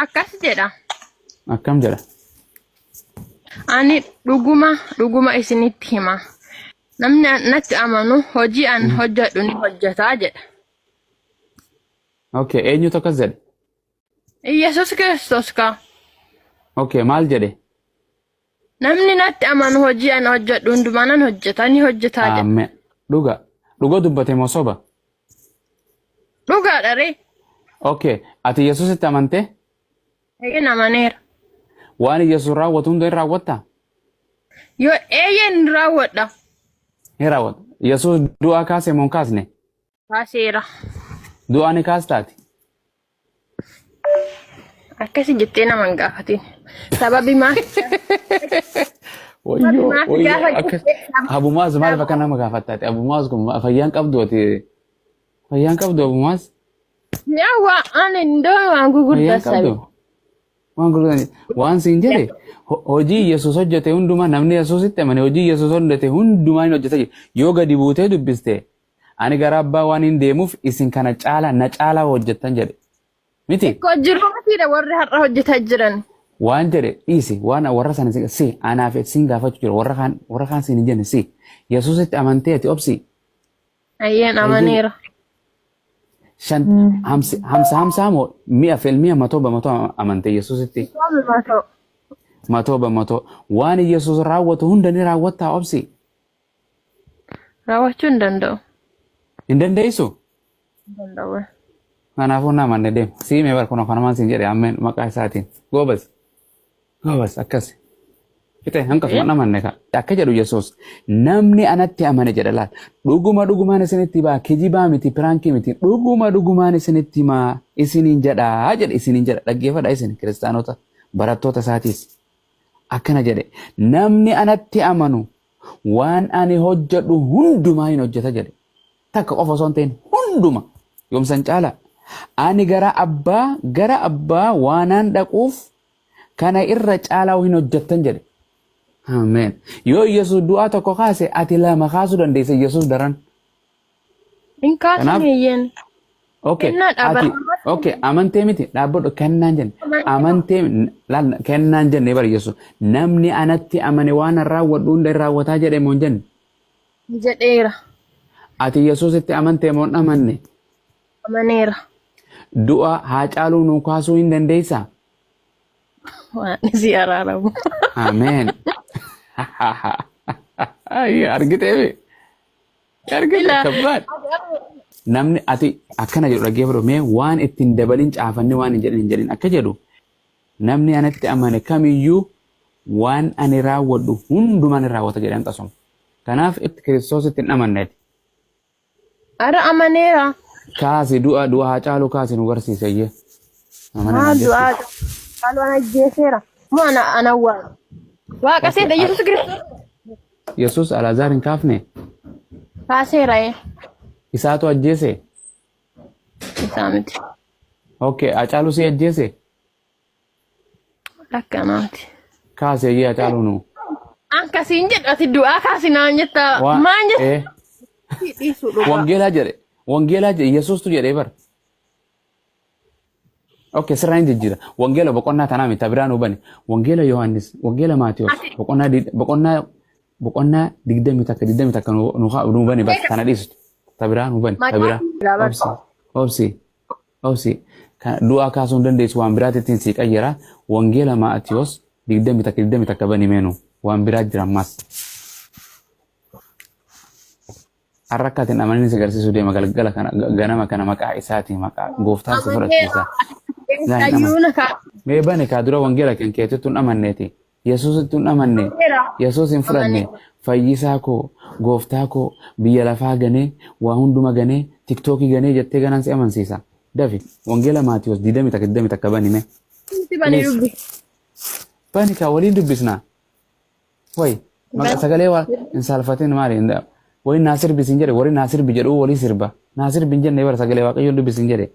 akkas jedha. Akkam jedha. Ani dhuguma isinitti hima. Namni natti amanu hojii an hojjedhu ni hojjeta jedha. Okay, eenyutu akkas jedhe? Yesus Kiristoos ka. Okay, maal jedhe? Namni natti amanu hojii an hojjedhu hundumaa nan hojjeta ni hojjeta jedha. Amen. Dhuga dubbate moo soba? Dhugaadha ree. Okay, ati Yesuusitti amantee? Eeyyeen amaneera. Waan Yesuus raawwatu hunda hin raawwattaa? Yoo eeyyeen raawwadha. Hin raawwatu. Yesuus du'aa kaase moo hin kaasne? Kaaseera. Du'aa ni kaastaati? Akkasi jettee nama hin gaafatin. Sababi maal? Wayyoo akkas Abumaas maaliif akka nama gaafattaati? Abumaas kun fayyaan qabdu ati fayyaan qabdu Abumaas? Yaa ani ndoo waan gurguddaa sabi. Waan gurguddaa waan siin jedhe hojii Yesuus hojjete hundumaa namni Yesuusitti amane hojii Yesuus hojjete hundumaa hin hojjeta yoo gadi buutee dubbiste ani gara abbaa waan hin deemuuf isin kana caala na caala hojjettan jedhe. Miti? Ko jiru mitiidha warri har'a hojjetaa jiran. Waan jedhe dhiisi waan warra sana si anaaf siin gaafachuu jira warra kaan siin hin jenne si Yesuusitti amantee ati obsi. Ayyeen amaneera. Hamsa moo mi'a filmi'a matoo amantee Yesuusitti. Matoo waan Yesuus raawwatu hunda ni raawwattaa obsi. Raawwachuu hin danda'u. Hin dandeessu? Hin danda'u. Kanaafuu nama ne deem siimee barkuna kanamaan siin jedhe ammeen maqaa isaatiin goobas akkasi fite hanqasuma namanne ka akka jedhu Yesuus namni anatti amane jedha laal dhugumaan isinitti baa kijibaa miti piraankii miti dhugumaan isinitti maa isiniin jedhaa jedhe isiniin jedha dhaggeeffadha isin kiristaanota barattoota isaatiis akkana jedhe namni anatti amanu waan ani hojjedhu hundumaa hin hojjeta jedhe takka qofa osoo hin ta'in hunduma yoomsan caala. Ani gara abbaa waanaan dhaquuf kana irra caalaa hin hojjettan jedhe. Amen. Yoo Yesuus du'aa tokko kaase ati lama kaasuu dandeessa Yesuus daran. Hin kaasneeyyen. Okay, amantee miti dhaabbadhu kennaan jenne. Amantee kennaan jenne bara Yesuus. Namni anatti amane waan raawwadhu hunda raawwataa jedhe moo hin jenne? Jedheera. Ati Yesuusitti amantee moo hin amanne? Amaneera. Du'a haa caaluu nu kaasuu hin dandeessaa? Waan si araaramu. Amen. Argitee kabbaad. Namni ati akkana jedhu dhaggeeffadhu mee waan ittiin dabalin caafannee waan hin jedhin akka jedhu namni anatti amane kamiyyuu waan ani raawwadhu hundumaan hin raawwata jedhan qasuma. Kanaaf itti Kiristoositti hin amanneeti. Ara amaneera. Kaasi du'a haa caalu kaasi nu barsiisayye. Du'a caalu ana jeeseera. Moo ana waan. Waaqa seeta Yesuus Kiristoos. Yesuus Alaazaar hin kaafne. Kaaseera. Isaatu ajjeese. Isaa miti. Okay, Hacaaluu si ajjeese. Akkanaati. Kaasee Hacaaluu nu. Akkasiin jedhu ati du'aa kaasi naan jetta. Maan jetta. Wangeelaa jedhe Yesuustu jedhee bara. Okay, sirraan jijjiira. Wangeela boqonnaa tanaa miti biraan hubani. Wangeela Yohaannis, wangeela Maatiyos, boqonnaa 20 nu hubani bas kana dhiisu. Tabiraan hubani. Obsi. Du'aa kaasuu hin dandeessu waan biraatittiin sii qayyara. Wangeela Maatiyos 20 bani meenu waan biraa jira ammas. Harrakkaatiin amananii si agarsiisuu deema galgala ganama kana maqaa isaatiin maqaa gooftaan si fudhachiisa. Mee bane kaa dura wangeela kan keetittuun amanneeti. Yesuusittuun amanne. Yesuus hin fudhanne. Fayyisaa koo, gooftaa koo, biyya lafaa ganee, waa hunduma ganee, tiktookii ganee jettee ganaan si amansiisa. Dafi wangeela Maatiyos 20 bani mee. Bani kaa waliin dubbisnaa. Wayi sagalee waa hin saalfatin maali? Wali Naasir bisin jedhe warri Naasir bi jedhu wali sirba. Naasir bin jenne bara sagalee waaqayyoon dubbisin jedhe.